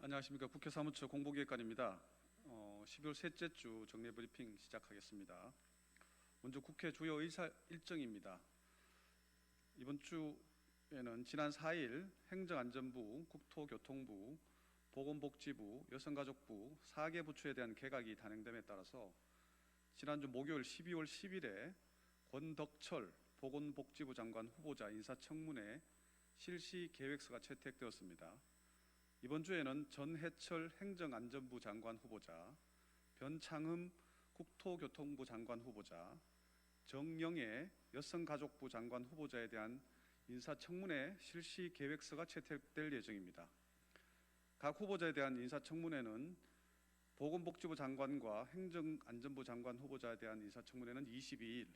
안녕하십니까. 국회 사무처 공보기획관입니다. 12월 셋째 주 정례 브리핑 시작하겠습니다. 먼저 국회 주요 의사 일정입니다. 이번 주에는 지난 4일 행정안전부, 국토교통부, 보건복지부, 여성가족부 4개 부처에 대한 개각이 단행됨에 따라서 지난주 목요일 12월 10일에 권덕철 보건복지부 장관 후보자 인사청문회 실시 계획서가 채택되었습니다. 이번 주에는 전해철 행정안전부 장관 후보자, 변창흠 국토교통부 장관 후보자, 정영애 여성가족부 장관 후보자에 대한 인사청문회 실시 계획서가 채택될 예정입니다. 각 후보자에 대한 인사청문회는 보건복지부 장관과 행정안전부 장관 후보자에 대한 인사청문회는 22일,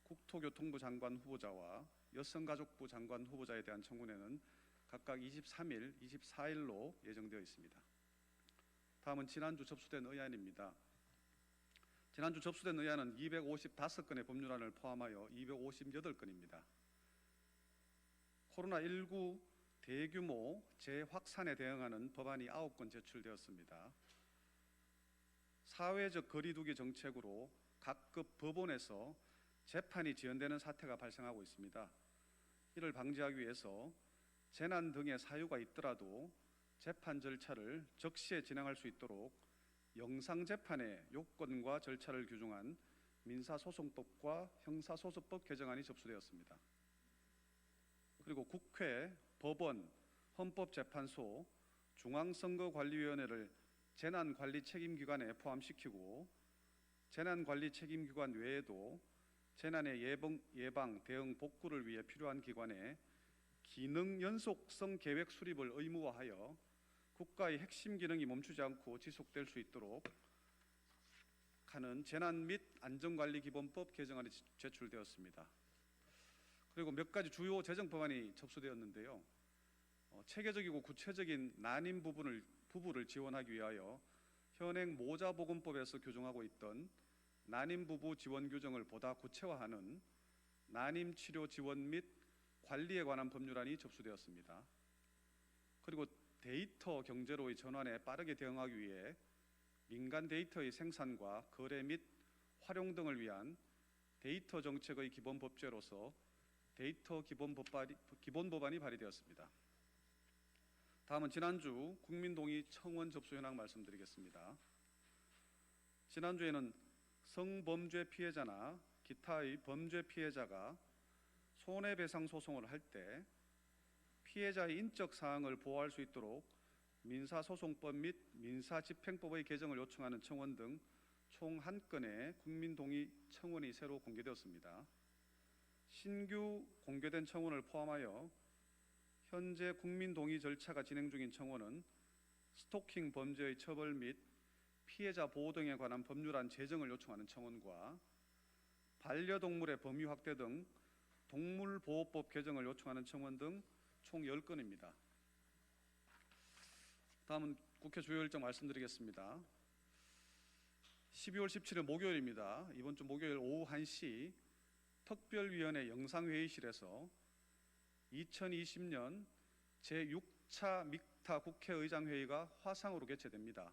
국토교통부 장관 후보자와 여성가족부 장관 후보자에 대한 청문회는 각각 23일, 24일로 예정되어 있습니다. 다음은 지난주 접수된 의안입니다. 지난주 접수된 의안은 255건의 법률안을 포함하여 258건입니다. 코로나19 대규모 재확산에 대응하는 법안이 9건 제출되었습니다. 사회적 거리두기 정책으로 각급 법원에서 재판이 지연되는 사태가 발생하고 있습니다. 이를 방지하기 위해서 재난 등의 사유가 있더라도 재판 절차를 적시에 진행할 수 있도록 영상재판의 요건과 절차를 규정한 민사소송법과 형사소송법 개정안이 접수되었습니다. 그리고 국회, 법원, 헌법재판소, 중앙선거관리위원회를 재난관리책임기관에 포함시키고 재난관리책임기관 외에도 재난의 예방, 대응, 복구를 위해 필요한 기관에 기능 연속성 계획 수립을 의무화하여 국가의 핵심 기능이 멈추지 않고 지속될 수 있도록 하는 재난 및 안전관리기본법 개정안이 제출되었습니다. 그리고 몇 가지 주요 재정 법안이 접수되었는데요. 체계적이고 구체적인 난임 부부를 지원하기 위하여 현행 모자보건법에서 규정하고 있던 난임 부부 지원 규정을 보다 구체화하는 난임 치료 지원 및 관리에 관한 법률안이 접수되었습니다. 그리고 데이터 경제로의 전환에 빠르게 대응하기 위해 민간 데이터의 생산과 거래 및 활용 등을 위한 데이터 정책의 기본 법제로서 데이터 기본 법안이 발의되었습니다. 다음은 지난주 국민동의 청원 접수 현황 말씀드리겠습니다. 지난주에는 성범죄 피해자나 기타의 범죄 피해자가 손해배상 소송을 할 때 피해자의 인적 사항을 보호할 수 있도록 민사소송법 및 민사집행법의 개정을 요청하는 청원 등 총 1건의 국민동의 청원이 새로 공개되었습니다. 신규 공개된 청원을 포함하여 현재 국민동의 절차가 진행 중인 청원은 스토킹 범죄의 처벌 및 피해자 보호 등에 관한 법률안 제정을 요청하는 청원과 반려동물의 범위 확대 등 동물보호법 개정을 요청하는 청원 등 총 10건입니다. 다음은 국회 주요 일정 말씀드리겠습니다. 12월 17일 목요일입니다. 이번 주 목요일 오후 1시 특별위원회 영상회의실에서 2020년 제6차 믹타 국회의장회의가 화상으로 개최됩니다.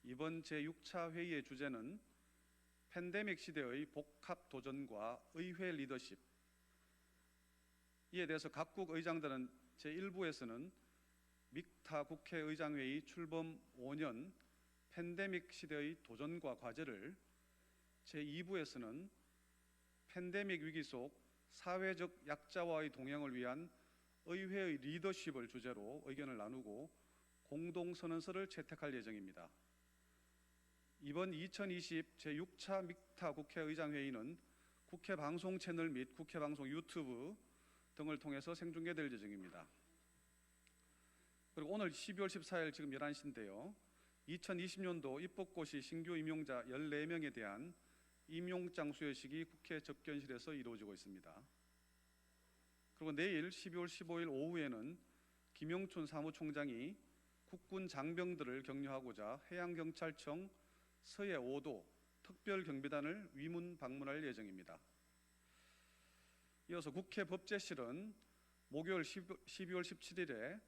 이번 제6차 회의의 주제는 팬데믹 시대의 복합도전과 의회 리더십, 이에 대해서 각국 의장들은 제1부에서는 믹타 국회의장회의 출범 5년 팬데믹 시대의 도전과 과제를, 제2부에서는 팬데믹 위기 속 사회적 약자와의 동행을 위한 의회의 리더십을 주제로 의견을 나누고 공동선언서를 채택할 예정입니다. 이번 2020 제6차 믹타 국회의장회의는 국회 방송 채널 및 국회 방송 유튜브 등을 통해서 생중계될 예정입니다. 그리고 오늘 12월 14일 지금 11시인데요. 2020년도 입법고시 신규 임용자 14명에 대한 임용장 수여식이 국회 접견실에서 이루어지고 있습니다. 그리고 내일 12월 15일 오후에는 김영춘 사무총장이 국군 장병들을 격려하고자 해양경찰청 서해 5도 특별경비단을 위문 방문할 예정입니다. 이어서 국회 법제실은 목요일 12월 17일에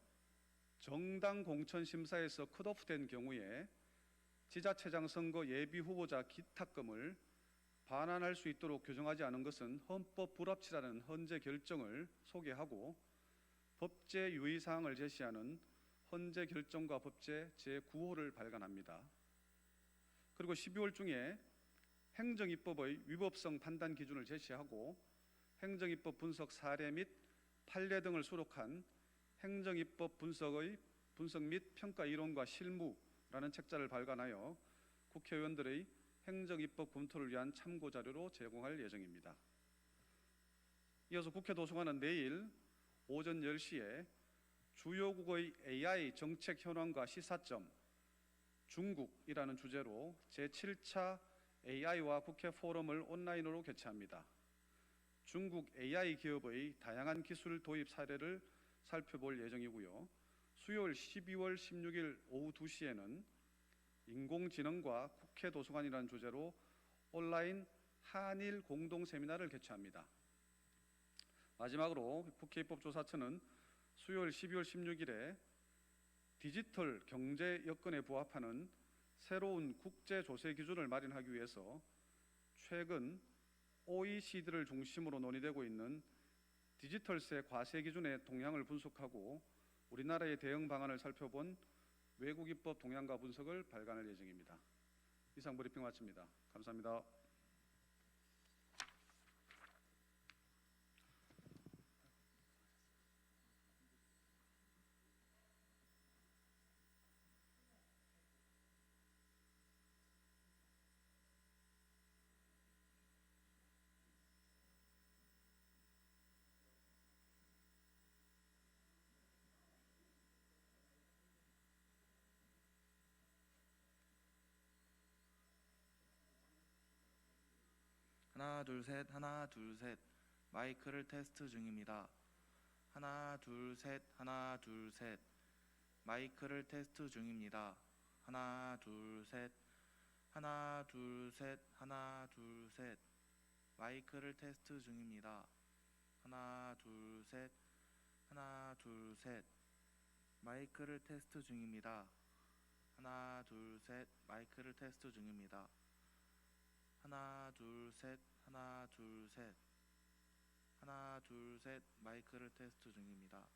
정당 공천 심사에서 컷오프된 경우에 지자체장 선거 예비 후보자 기탁금을 반환할 수 있도록 규정하지 않은 것은 헌법 불합치라는 헌재 결정을 소개하고 법제 유의 사항을 제시하는 헌재 결정과 법제 제9호를 발간합니다. 그리고 12월 중에 행정입법의 위법성 판단 기준을 제시하고 행정입법 분석 사례 및 판례 등을 수록한 행정입법 분석 및 평가 이론과 실무라는 책자를 발간하여 국회의원들의 행정입법 검토를 위한 참고자료로 제공할 예정입니다. 이어서 국회 도서관은 내일 오전 10시에 주요국의 AI 정책 현황과 시사점 중국이라는 주제로 제7차 AI와 국회 포럼을 온라인으로 개최합니다. 중국 AI 기업의 다양한 기술 도입 사례를 살펴볼 예정이고요. 수요일 12월 16일 오후 2시에는 인공지능과 국회 도서관이라는 주제로 온라인 한일 공동 세미나를 개최합니다. 마지막으로 국회 입법조사처는 수요일 12월 16일에 디지털 경제 여건에 부합하는 새로운 국제 조세 기준을 마련하기 위해서 최근 OECD를 중심으로 논의되고 있는 디지털세 과세 기준의 동향을 분석하고 우리나라의 대응 방안을 살펴본 외국 입법 동향과 분석을 발간할 예정입니다. 이상 브리핑 마칩니다. 감사합니다. 하나 둘 셋 하나 둘 셋 마이크를 테스트 중입니다. 하나 둘 셋 하나 둘 셋 마이크를 테스트 중입니다. 하나 둘 셋 하나 둘 셋 하나 둘 셋 마이크를 테스트 중입니다. 하나 둘 셋 하나 둘 셋 마이크를 테스트 중입니다. 하나 둘 셋 마이크를 테스트 중입니다. 하나 둘 셋 하나 둘 셋 하나 둘 셋 마이크를 테스트 중입니다.